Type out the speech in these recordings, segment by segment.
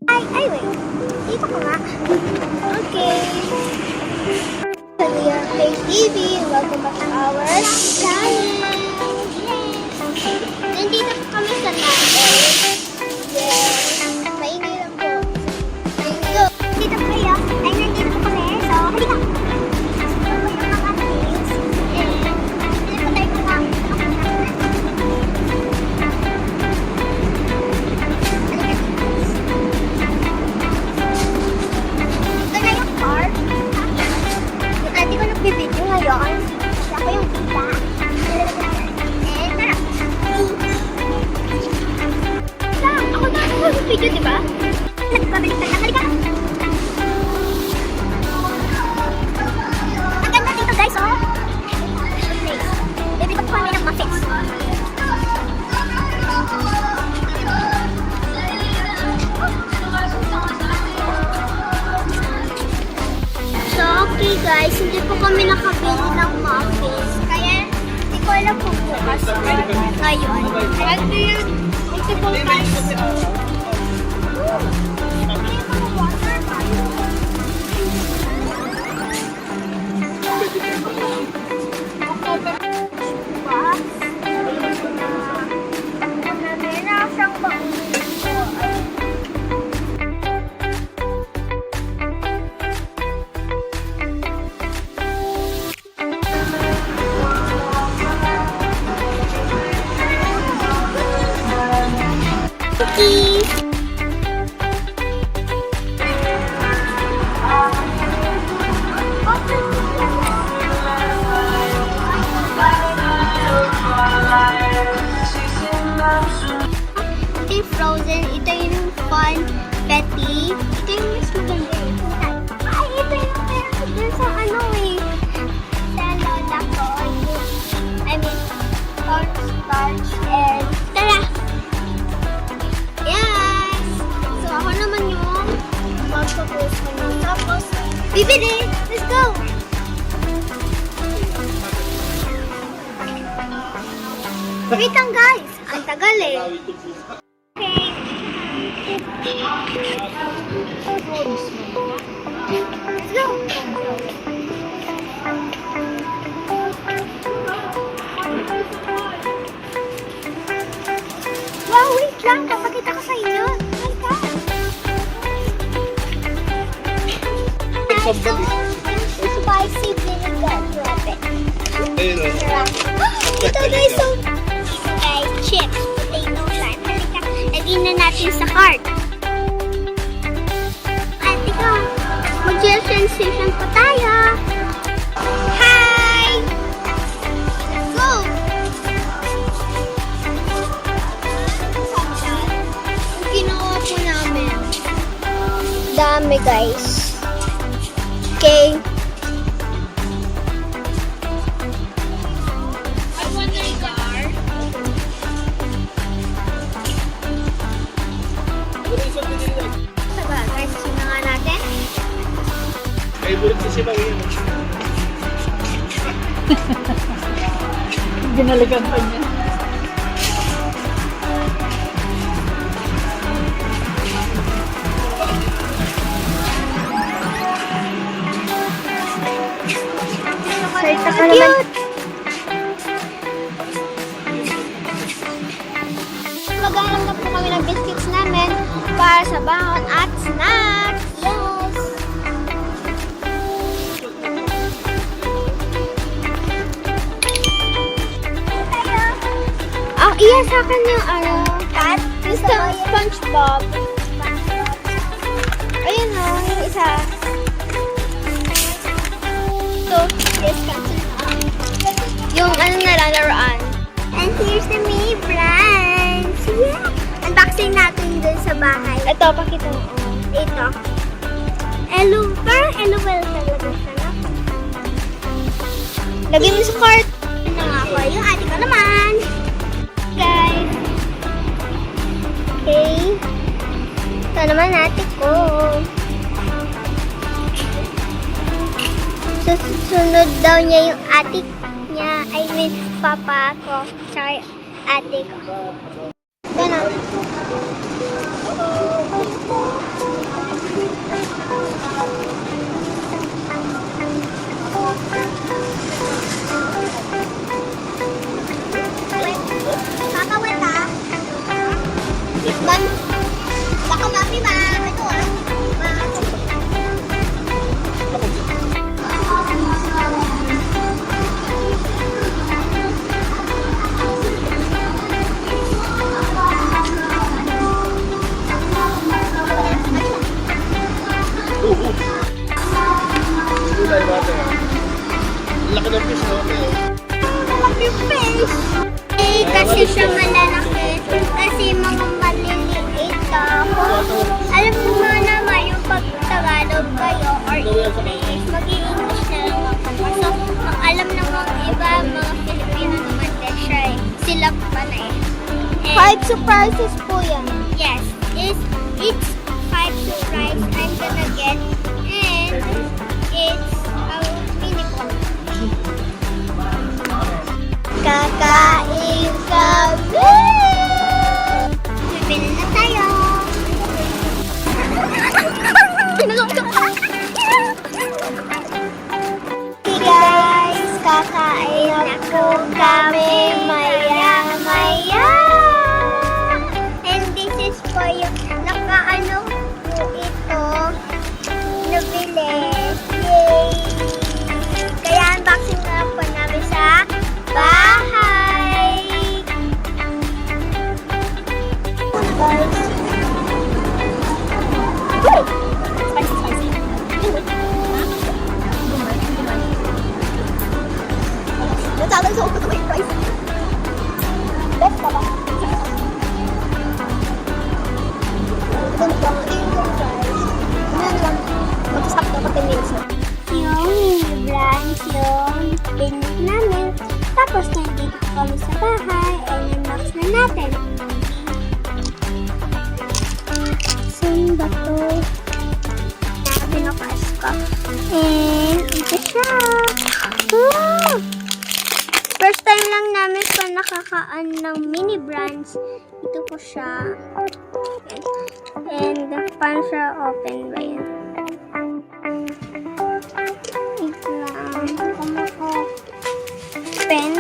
Ay, wait. Dito ka nga. Okay. Sabihan kay TV. Welcome back to our channel. Nandito po kami sa Nando's. Yes. Maingay lang po. So, dito po kayo. Ay, nandito po kami. So, halika. Video ngayon. Ako yung tita. Eh, tara. Ako na yung video, diba? Nagpabalik tayo. Halika. Ang ganda dito, guys, oh. Bibito ko kami ng muffins. So, okay guys, hindi po kami nakabili ng muffins. Kaya, hindi ko alam kung bukas ngayon. At ngayon, multiple times. Cookies. Ito yung frozen. Ito yung fun petty. Ito yung mas maganda. Ay, ito yung meron dun sa ano eh. Sa lola ko. I mean, cornstarch and tara! Yes! So, ako naman yung magpo-post ko ng tapos bibili! Let's go! Wait lang guys! Ang tagal eh! Okay. Let's go! Wow, wait lang! Papakita ko sa inyo! Oh my God! Spicy vinegar. Grabe. Ito guys, so guys, chips, potato, lime. Halika, lagyan na natin sa cart. At ikaw, mag-sensation pa tayo. Hi! Let's go! Ang ginawa po namin. Dami guys. Okay. Guys, sino nga natin? Favorite si Silaw yun. Ginalagan pa niya. Salita ka naman. Maghanap na po kami ng biscuits namin para sa baon at snacks. Yes! Ah, iya sa akin yung ano. Cat? Gusto SpongeBob. Ayun o, yung isa. So, yes, cancel. Yung ano na lang, laruan. And here's the mini brands. Yeah! Unboxing natin dun sa bahay. Ito, pakita mo. Ito. Parang LOL talaga siya, no? Lagyan mo sa cart. Ito nga po, yung ate ko naman. Guys. Okay. Ito naman ate ko. Susunod daw niya yung ate niya. I mean, papa ko. Tsaka ate ko. Ganon. kasi siya malalaki. Kasi mga maliliit tapos. Alam mo naman yung pag Tagalog kayo or English, mag-i-English na lang ako. So, ang alam ng mga iba, mga Filipino naman din siya eh. Sila pa na eh. And, 5 surprises po yan. yes, it's 5 surprise I'm gonna get. And it's a mini pop. Kakain kami! Bibili na tayo. Hey guys, kakain na po kami maya-maya. And this is for you. Nakaano po ito. Nabili. Yay! Kaya unboxing na po namin sa bahay. Natawag sa upo ko yung price. Best pa ba? Ito lang, ito yung price. Ano lang, mag-stop na 10 minutes na. Yung mini branch, yung pinit namin. Tapos nandito kami sa bahay. And unbox na natin. Saan ba to? Binukas ko. And ito siya. Wow! First time lang namin pa nakakaan ng mini branch. Ito po siya. And paano siya open ba yan? Wait lang. Pen.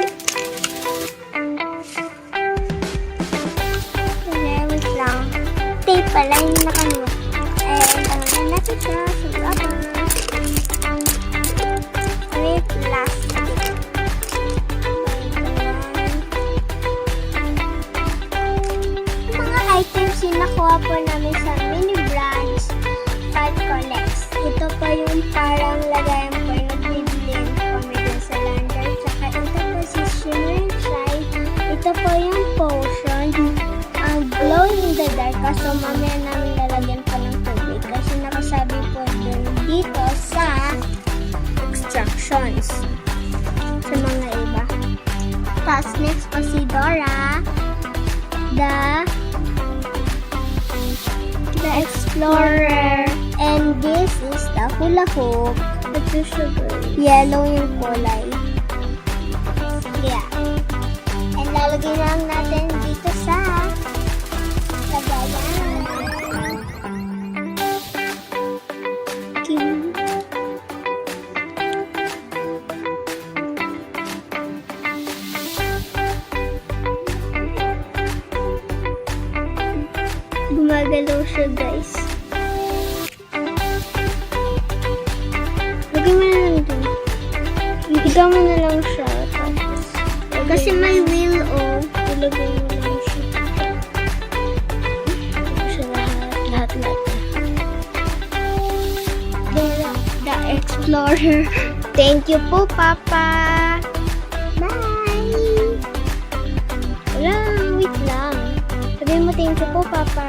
Okay, wait lang. Tape pala yung nakanuot. And tanggalin natin siya sa rubber. With plastic. Mga items yung nakuha po namin sa mini branch 5 collects. Ito pa yung parang lagayan po yung bibilin kami dun sa lander. Tsaka ito po si shimmer shine. Ito po yung potion. Ang glow in the dark. Kaso mamaya namin lalagyan pa ng tubig. Kasi nakasabi po dun dito sa instructions. Sa mga iba. Tapos next po si Dora. The Explorer. And this is the hula hoop. Ito sugar. Yellow yung kulay. Yeah. And lalagay lang natin dito sa lagayan. Okay. Gumagalaw siya, guys. Lagay mo na lang dun. Ibigaw mo na lang siya. Tapos, kasi may wheel, oh. Ilagay mo lang siya. Ito siya lahat. Dora, the Explorer. Thank you po, Papa. Bye! Wala, wait lang. Sabihin mo, thank you po, Papa.